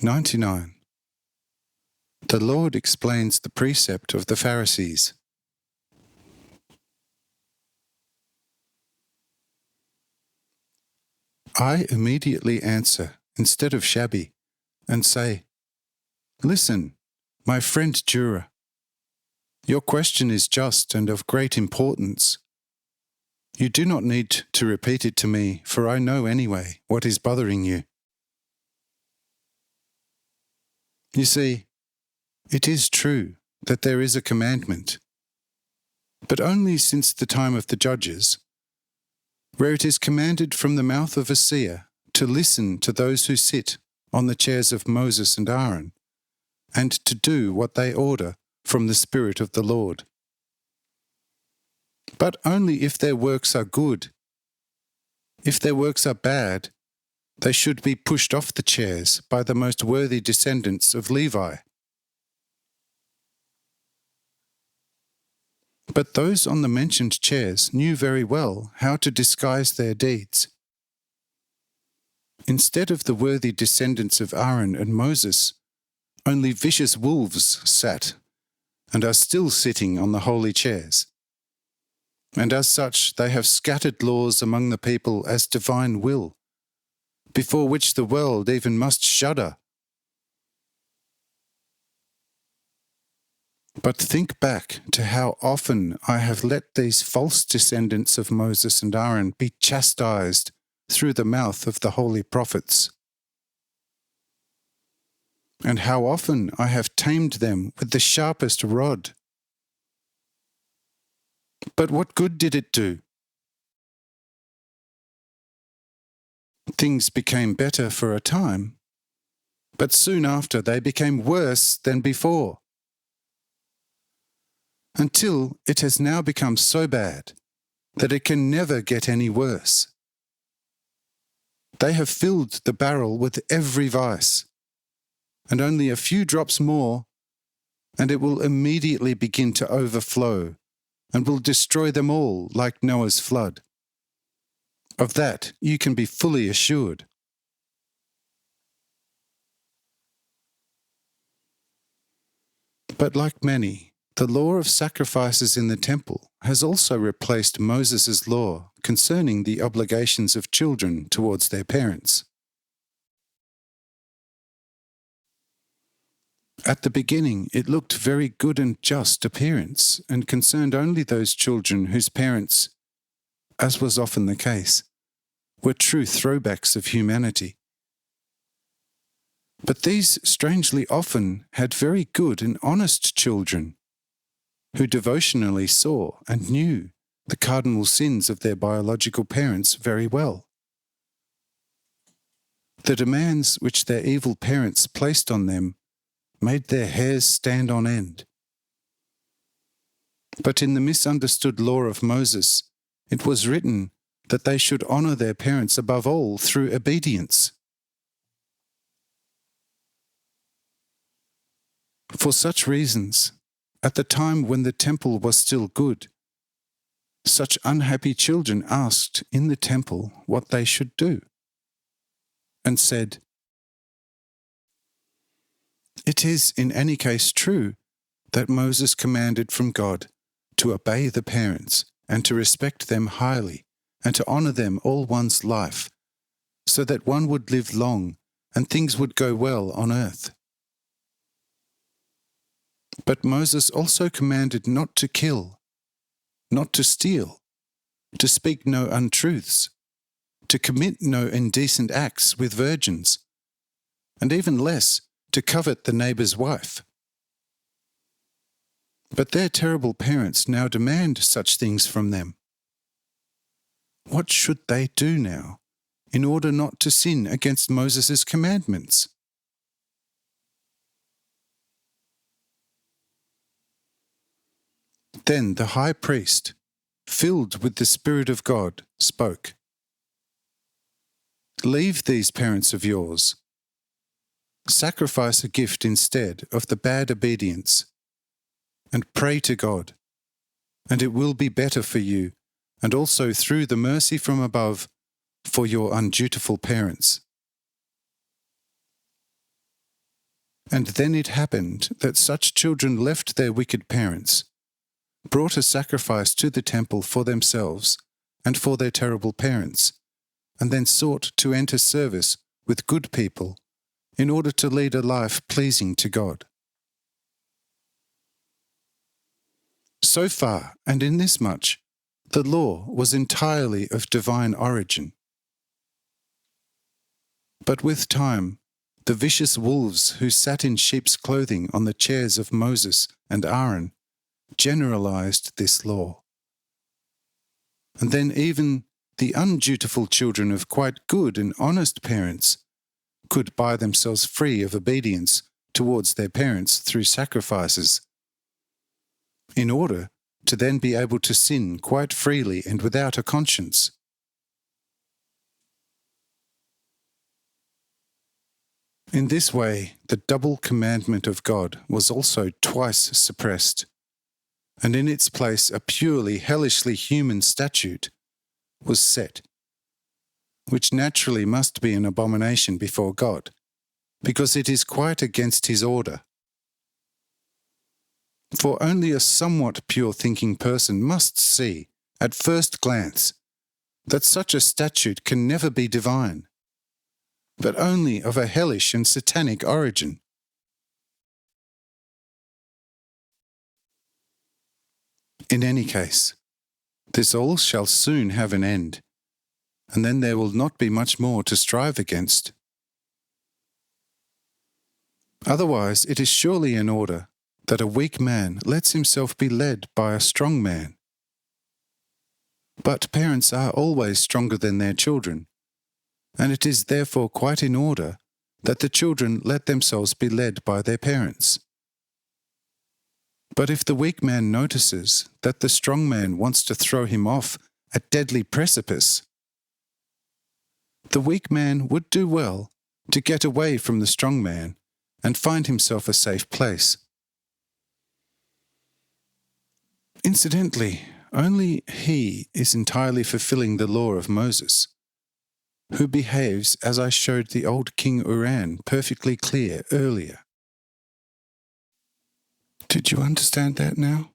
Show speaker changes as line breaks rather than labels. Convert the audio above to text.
99. The Lord explains the precept of the Pharisees. I immediately answer, instead of shabby, and say, "Listen, my friend juror, your question is just and of great importance. You do not need to repeat it to me, for I know anyway what is bothering you. You see, it is true that there is a commandment, but only since the time of the judges, where it is commanded from the mouth of a seer to listen to those who sit on the chairs of Moses and Aaron, and to do what they order from the Spirit of the Lord. But only if their works are good. If their works are bad, they should be pushed off the chairs by the most worthy descendants of Levi. But those on the mentioned chairs knew very well how to disguise their deeds. Instead of the worthy descendants of Aaron and Moses, only vicious wolves sat, and are still sitting on the holy chairs. And as such, they have scattered laws among the people as divine will, before which the world even must shudder. But think back to how often I have let these false descendants of Moses and Aaron be chastised through the mouth of the holy prophets, and how often I have tamed them with the sharpest rod. But what good did it do? Things became better for a time, but soon after they became worse than before, until it has now become so bad that it can never get any worse. They have filled the barrel with every vice, and only a few drops more, and it will immediately begin to overflow, and will destroy them all like Noah's flood. Of that you can be fully assured. But like many, the law of sacrifices in the temple has also replaced Moses' law concerning the obligations of children towards their parents. At the beginning, it looked very good and just appearance, and concerned only those children whose parents, as was often the case, were true throwbacks of humanity. But these strangely often had very good and honest children, who devotionally saw and knew the cardinal sins of their biological parents very well. The demands which their evil parents placed on them made their hairs stand on end. But in the misunderstood law of Moses, it was written that they should honour their parents above all through obedience. For such reasons, at the time when the temple was still good, such unhappy children asked in the temple what they should do, and said, "It is in any case true that Moses commanded from God to obey the parents and to respect them highly and to honour them all one's life, so that one would live long and things would go well on earth. But Moses also commanded not to kill, not to steal, to speak no untruths, to commit no indecent acts with virgins, and even less, to covet the neighbour's wife. But their terrible parents now demand such things from them. What should they do now in order not to sin against Moses' commandments?" Then the high priest, filled with the Spirit of God, spoke. "Leave these parents of yours. Sacrifice a gift instead of the bad obedience, and pray to God, and it will be better for you, and also through the mercy from above, for your undutiful parents." And then it happened that such children left their wicked parents, brought a sacrifice to the temple for themselves and for their terrible parents, and then sought to enter service with good people in order to lead a life pleasing to God. So far, and in this much, the law was entirely of divine origin. But with time, the vicious wolves who sat in sheep's clothing on the chairs of Moses and Aaron generalized this law. And then even the undutiful children of quite good and honest parents could buy themselves free of obedience towards their parents through sacrifices, in order to then be able to sin quite freely and without a conscience. In this way, the double commandment of God was also twice suppressed, and in its place a purely hellishly human statute was set, which naturally must be an abomination before God, because it is quite against his order. For only a somewhat pure-thinking person must see, at first glance, that such a statute can never be divine, but only of a hellish and satanic origin. In any case, this all shall soon have an end, and then there will not be much more to strive against. Otherwise, it is surely in order that a weak man lets himself be led by a strong man. But parents are always stronger than their children, and it is therefore quite in order that the children let themselves be led by their parents. But if the weak man notices that the strong man wants to throw him off a deadly precipice, the weak man would do well to get away from the strong man and find himself a safe place. Incidentally, only he is entirely fulfilling the law of Moses, who behaves as I showed the old King Uran perfectly clear earlier. Did you understand that now?